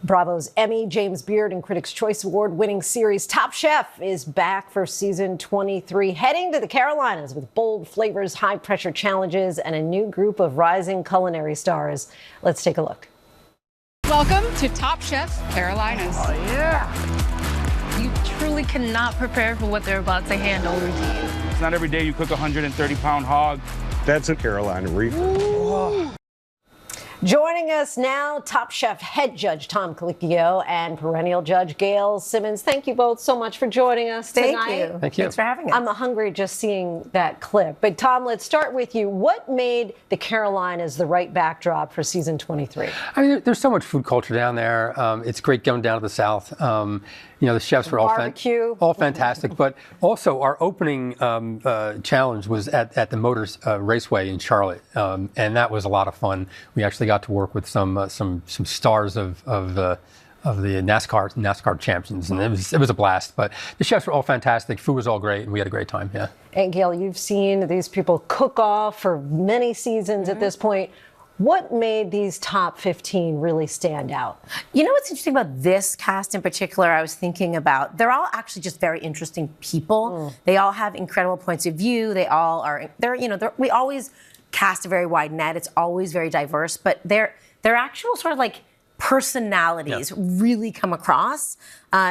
Bravo's Emmy, James Beard, and Critics' Choice Award-winning series Top Chef is back for season 23, heading to the Carolinas with bold flavors, high-pressure challenges, and a new group of rising culinary stars. Let's take a look. Welcome to Top Chef Carolinas. Oh, yeah. You truly cannot prepare for what they're about to hand over to you. It's not every day you cook a 130-pound hog. That's a Carolina Reaper. Oh. Joining us now, Top Chef head judge Tom Colicchio and perennial judge Gail Simmons. Thank you both so much for joining us tonight. Thank you. Thank you. Thanks for having us. I'm hungry just seeing that clip. But Tom, let's start with you. What made the Carolinas the right backdrop for season 23? I mean, there's so much food culture down there. It's great going down to the South. You know, the chefs were all fantastic. But also, our opening challenge was at the Motors Raceway in Charlotte, and that was a lot of fun. We actually got to work with some stars of the NASCAR champions, and it was a blast. But the chefs were all fantastic. Food was all great, and we had a great time. Yeah. And Gail, you've seen these people cook off for many seasons at this point. What made these top 15 really stand out? You know what's interesting about this cast in particular, I was thinking about, they're all actually just very interesting people. They all have incredible points of view. They all are, we always cast a very wide net. It's always very diverse, but their actual sort of like personalities really come across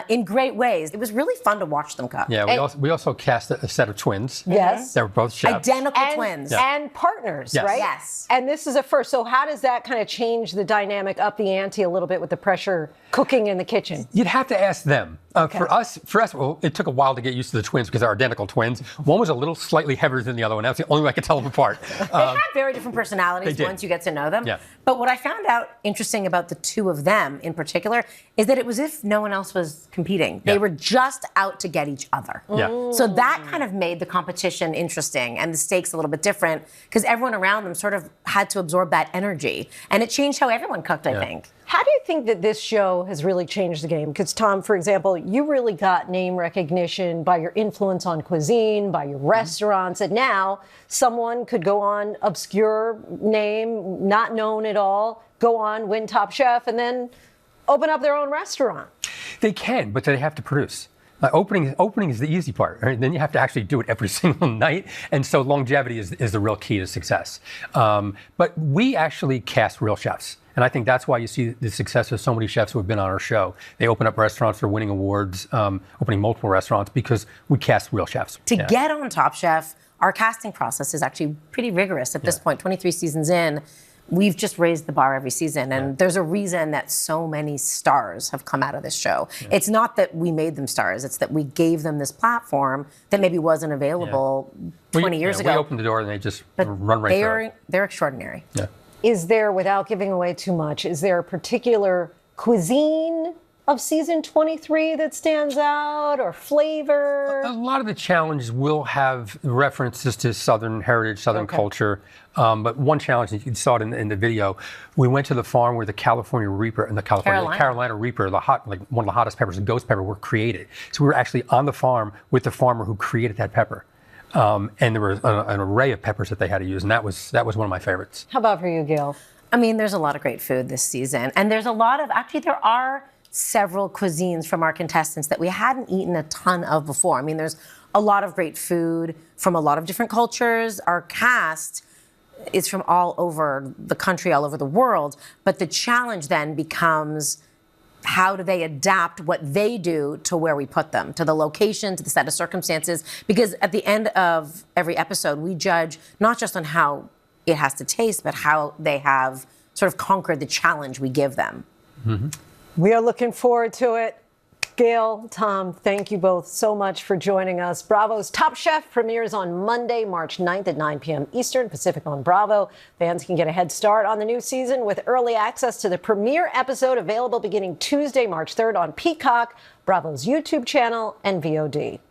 in great ways. It was really fun to watch them cook. Yeah, we also cast a set of twins. Yes. They were both chefs. Identical twins. And partners, Yes. right? Yes. And this is a first. So how does that kind of change the dynamic, up the ante a little bit with the pressure cooking in the kitchen? You'd have to ask them. For us, well, it took a while to get used to the twins because they're identical twins. One was a little slightly heavier than the other one. That's the only way I could tell them apart. They had very different personalities once you get to know them. Yeah. But what I found out interesting about the two of them in particular is that it was as if no one else was competing. They were just out to get each other. Yeah. So that kind of made the competition interesting and the stakes a little bit different because everyone around them sort of had to absorb that energy. And it changed how everyone cooked, I think. How do you think that this show has really changed the game? Because Tom, for example, you really got name recognition by your influence on cuisine, by your restaurants, and now someone could go on, obscure name, not known at all, go on, win Top Chef, and then open up their own restaurant. They can, but they have to produce. Opening is the easy part. Right? Then you have to actually do it every single night. And so longevity is the real key to success. But we actually cast real chefs. And I think that's why you see the success of so many chefs who have been on our show. They open up restaurants, they're winning awards, opening multiple restaurants because we cast real chefs. To get on Top Chef, our casting process is actually pretty rigorous at this point. 23 seasons in, we've just raised the bar every season. And there's a reason that so many stars have come out of this show. It's not that we made them stars. It's that we gave them this platform that maybe wasn't available 20 years ago. We opened the door and they just run right through it. They're extraordinary. Yeah. Is there, without giving away too much, is there a particular cuisine of season 23 that stands out, or flavor? A lot of the challenges will have references to Southern heritage, Southern culture. But one challenge, you saw it in the video, we went to the farm where the California Reaper and the Carolina Reaper, one of the hottest peppers, the ghost pepper, were created. So we were actually on the farm with the farmer who created that pepper. And there was an array of peppers that they had to use, and that was one of my favorites. How about for you, Gail? I mean, there's a lot of great food this season. And there's a lot of, actually, there are several cuisines from our contestants that we hadn't eaten a ton of before. I mean, there's a lot of great food from a lot of different cultures. Our cast is from all over the country, all over the world. But the challenge then becomes, how do they adapt what they do to where we put them, to the location, to the set of circumstances? Because at the end of every episode, we judge not just on how it has to taste, but how they have sort of conquered the challenge we give them. Mm-hmm. We are looking forward to it. Gail, Tom, thank you both so much for joining us. Bravo's Top Chef premieres on Monday, March 9th at 9 p.m. Eastern, Pacific on Bravo. Fans can get a head start on the new season with early access to the premiere episode, available beginning Tuesday, March 3rd on Peacock, Bravo's YouTube channel, and VOD.